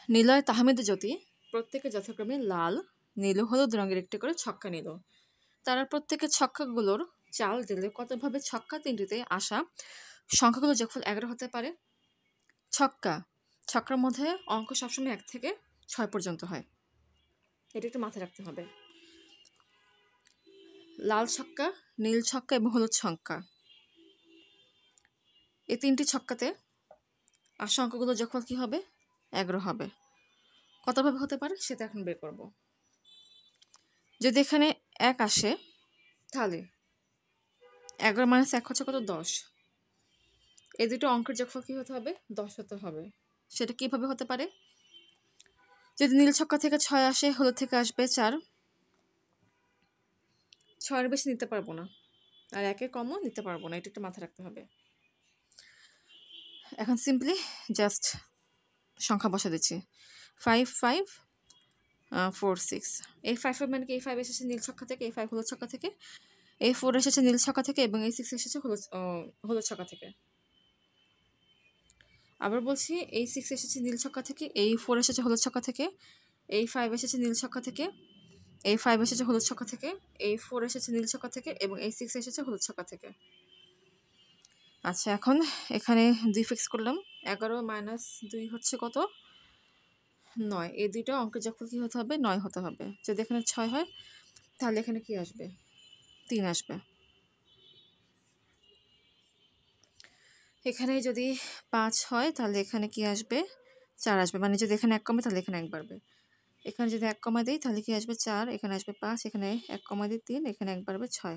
নিলয় তাহমিদ জ্যোতি প্রত্যেকে যথাক্রমে লাল, নীল, হলুদ রঙের একটি করে ছক্কা নিল। তারা প্রত্যেকের ছক্কাগুলোর চাল দিলে কতভাবে ছক্কা তিনটিতে আসা সংখ্যাগুলো যোগফল 11 হতে পারে? ছক্কার মধ্যে অঙ্ক সবসময় 1 থেকে 6 পর্যন্ত হয়, এটা একটু মাথায় রাখতে হবে। লাল ছক্কা, নীল ছক্কা এবং হলুদ ছক্কা, এই 3টি ছক্কাতে আসা অঙ্কগুলো যোগফল কি হবে? 11 হবে। কতভাবে হতে পারে সেটা এখন বের করব। যদি এখানে 1 আসে তাহলে 11 - 1 হচ্ছে কত? 10। এই দুটো অঙ্কের যোগফল কি হতে হবে? 10 হতে হবে। সেটা কিভাবে হতে পারে? যদি নীল ছক্কা থেকে 6 আসে, হলুদ থেকে আসবে 4, 6-এর বেশি নিতে পারবো না, আর 1-এর কমও নিতে পারবো না, এটা একটু মাথায় রাখতে হবে। এখন সিম্পলি জাস্ট সংখ্যা বসা দিচ্ছি। 5, 5, 4, 6। এই 5 মানে কি? এই 5 এসেছে নীল ছক্কা থেকে, এই 5 হলুদ ছক্কা থেকে, এই 4 এসেছে নীল ছক্কা থেকে এবং এই 6 এসেছে হলুদ ছক্কা থেকে। আবার বলছি, এই 6 এসেছে নীল ছক্কা থেকে, এই 4 এসেছে হলুদ ছক্কা থেকে, এই 5 এসেছে নীল ছক্কা থেকে, এই 5 এসেছে হলুদ ছক্কা থেকে, এই 4 এসেছে নীল ছক্কা থেকে এবং এই 6 এসেছে হলুদ ছক্কা থেকে। আচ্ছা, এখন এখানে 2 ফিক্স করলাম। 11 - 2 হচ্ছে কত? 9। এই দুইটা অঙ্কের যোগফল কি হতে হবে? 9 হতে হবে। যদি এখানে 6 হয় তাহলে এখানে কি আসবে? 3 আসবে। এখানে যদি 5 হয় তাহলে এখানে কি আসবে? 4 আসবে। মানে যদি এখানে 1 কমে তাহলে এখানে 1 বাড়বে। এখানে যদি 1 কমা দিই তাহলে কি আসবে? 4, এখানে আসবে 5, এখানে 1 কমা দিই 3, এখানে 1 বাড়বে 6।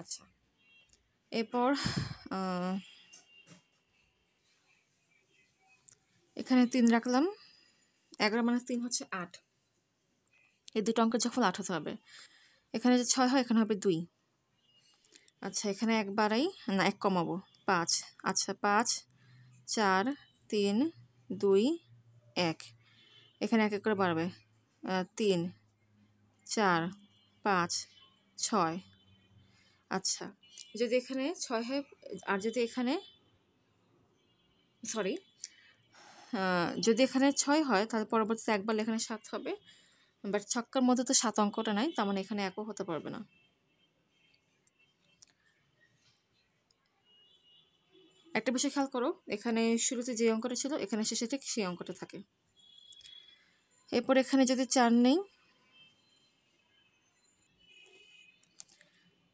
আচ্ছা, এরপর এখানে 3 রাখলাম। 11 - 3 হচ্ছে 8। এই দুটো অঙ্কের যোগফল 8 হতে হবে। এখানে যদি 6 হয় এখানে হবে 2। আচ্ছা, এখানে 1 বাড়াই, না 1 কমাবো, 5। আচ্ছা, 5, 4, 3, 2, 1। এখানে 1 করে বাড়বে, 3, 4, 5, 6। আচ্ছা, যদি এখানে 6 হয় আর যদি এখানে যদি এখানে 6 হয় তাহলে পরবর্তীতে 1 বাড়লে এখানে 7 হবে। বাট ছক্কার মধ্যে তো 7 অঙ্কটা নাই, তার মানে এখানে 1ও হতে পারবে না। একটা বিষয় খেয়াল করো, এখানে শুরুতে যে অঙ্কটা ছিল এখানে শেষে ঠিক সেই অঙ্কটা থাকে। এরপর এখানে যদি 4 নেই,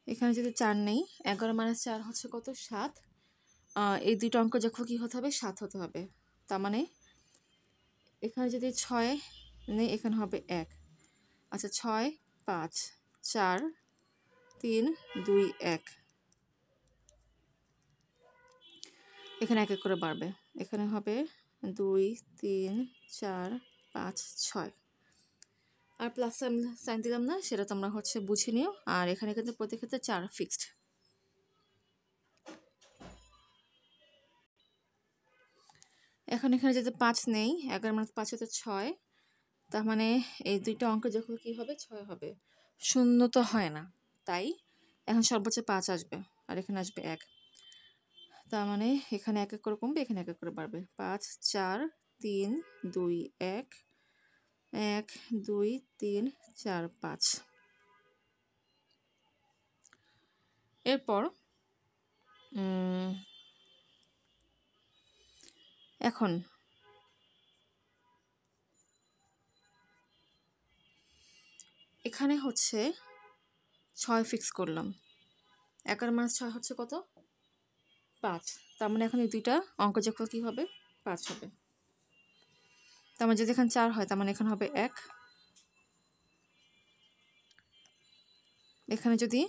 এখানে যদি 4 নেই, 11 - 4 হচ্ছে কত? 7। এই দুটো অঙ্ক যখন কি হতে হবে? 7 হতে হবে। তার মানে এখানে যদি 6 নেই এখানে হবে 1। আচ্ছা, 6, 5, 4, 3, 2, 1। এখানে 1 করে বাড়বে। এখানে হবে 2, 3, 4, 5, 6। আর প্লাস সাইন দিলাম না, সেটা তোমরা বুঝে নিও। আর এখানে কিন্তু প্রতি ক্ষেত্রে 4 ফিক্সড। এখন এখানে যদি 5 নেই, 11 - 5 হচ্ছে 6। তার মানে এই দুইটা অঙ্ক যখন কি হবে? 6 হবে। শূন্য তো হয় না, তাই এখন সর্বোচ্চ 5 আসবে আর এখানে আসবে 1। তার মানে এখানে 1 করে কমবে, এখানে 1 করে বাড়বে। 5, 4, 3, 2, 1, 1, 2, 3, 4, 5। এরপর এখন এখানে 6 ফিক্স করলাম। 11 - 6 হচ্ছে কত? 5। তার মানে এখন এই দুইটা অঙ্ক যোগফল কি হবে? 5 হবে। তার মানে যদি এখানে 4 হয় তার মানে এখানে হবে 1। এখানে যদি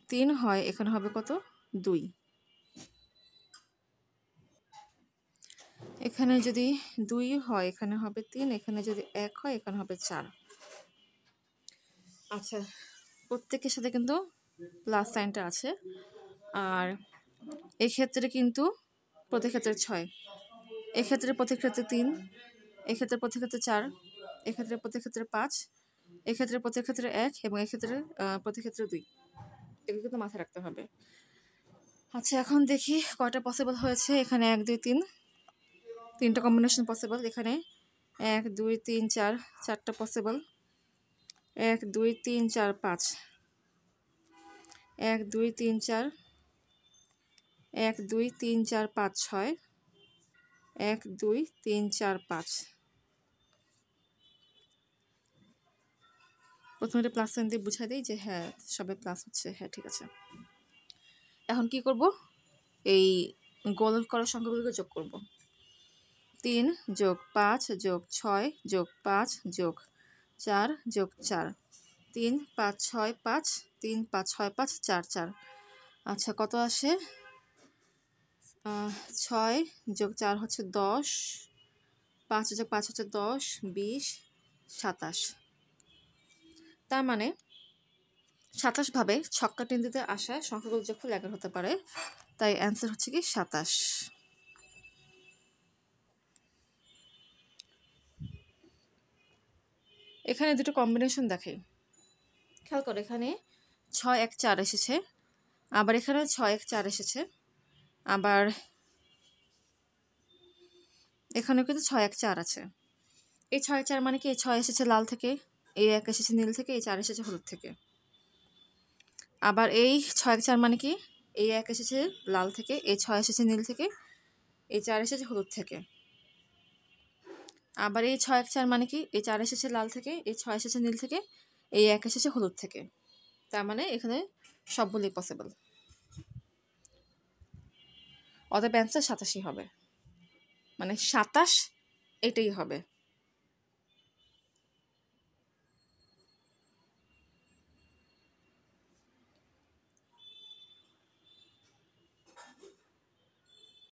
3 হয় এখানে হবে কত? 2। এখানে যদি 2 হয় এখানে হবে 3, এখানে যদি 1 হয় এখানে হবে 4। আচ্ছা, প্রত্যেকের সাথে কিন্তু প্লাস সাইনটা আছে। আর এক্ষেত্রে কিন্তু প্রতি ক্ষেত্রে 6, এক্ষেত্রে প্রতি ক্ষেত্রে 3, এক্ষেত্রে প্রতি ক্ষেত্রে 4, এক্ষেত্রে প্রতি ক্ষেত্রে 5, এক্ষেত্রে প্রতি ক্ষেত্রে 1 এবং এক্ষেত্রে প্রতি ক্ষেত্রে 2। এগুলো কিন্তু মাথায় রাখতে হবে। আচ্ছা, এখন দেখি কয়টা পসিবল হয়েছে। এখানে 1, 2, 3, তিনটা কম্বিনেশন পসিবল এখানে 1 2 3 4 চারটা পসিবল 1 2 3 4 5 1 2 3 4 1 2 3 4 5 6 1 2 3 4 5 প্রথমে এটা প্লাস সাইন দিয়ে বুঝাই দিই যে হ্যাঁ সবে প্লাস হচ্ছে হ্যাঁ ঠিক আছে এখন কি করব এই গোল করা সংখ্যাগুলোকে যোগ করব 3 যোগ 5 যোগ 6 যোগ 5 যোগ 4 যোগ 4 3 5 6 5 3 5 6 5 4 4 আচ্ছা কত আসে 6 যোগ 4 হচ্ছে 10 5 যোগ 5 হচ্ছে 10 20 27 তার মানে 27 ভাবে ছক্কা টেন্দিতে আসা সংখ্যাগুলো যোগফল 11 হতে পারে তাই অ্যান্সার হচ্ছে কি 27 এখানে দুটো কম্বিনেশন দেখাই খেয়াল করো এখানে 6 1 4 এসেছে আবার এখানে 6 1 4 এসেছে আবার এখানেও কিন্তু 6 1 4 আছে এই 6 4 মানে কি এই 6 এসেছে লাল থেকে এই 1 এসেছে নীল থেকে এই 4 এসেছে হলুদ থেকে আবার এই 6 1 4 মানে কি এই 1 এসেছে লাল থেকে এই 6 এসেছে নীল থেকে এই 4 এসেছে হলুদ থেকে আবার এই 6 1 4 মানে কি এই 4 এসেছে লাল থেকে এই 6 এসেছে নীল থেকে এই 1 এসেছে হলুদ থেকে তার মানে এখানে সবগুলোই পসিবল অতএব অ্যান্সার 87 হবে মানে 27 এটাই হবে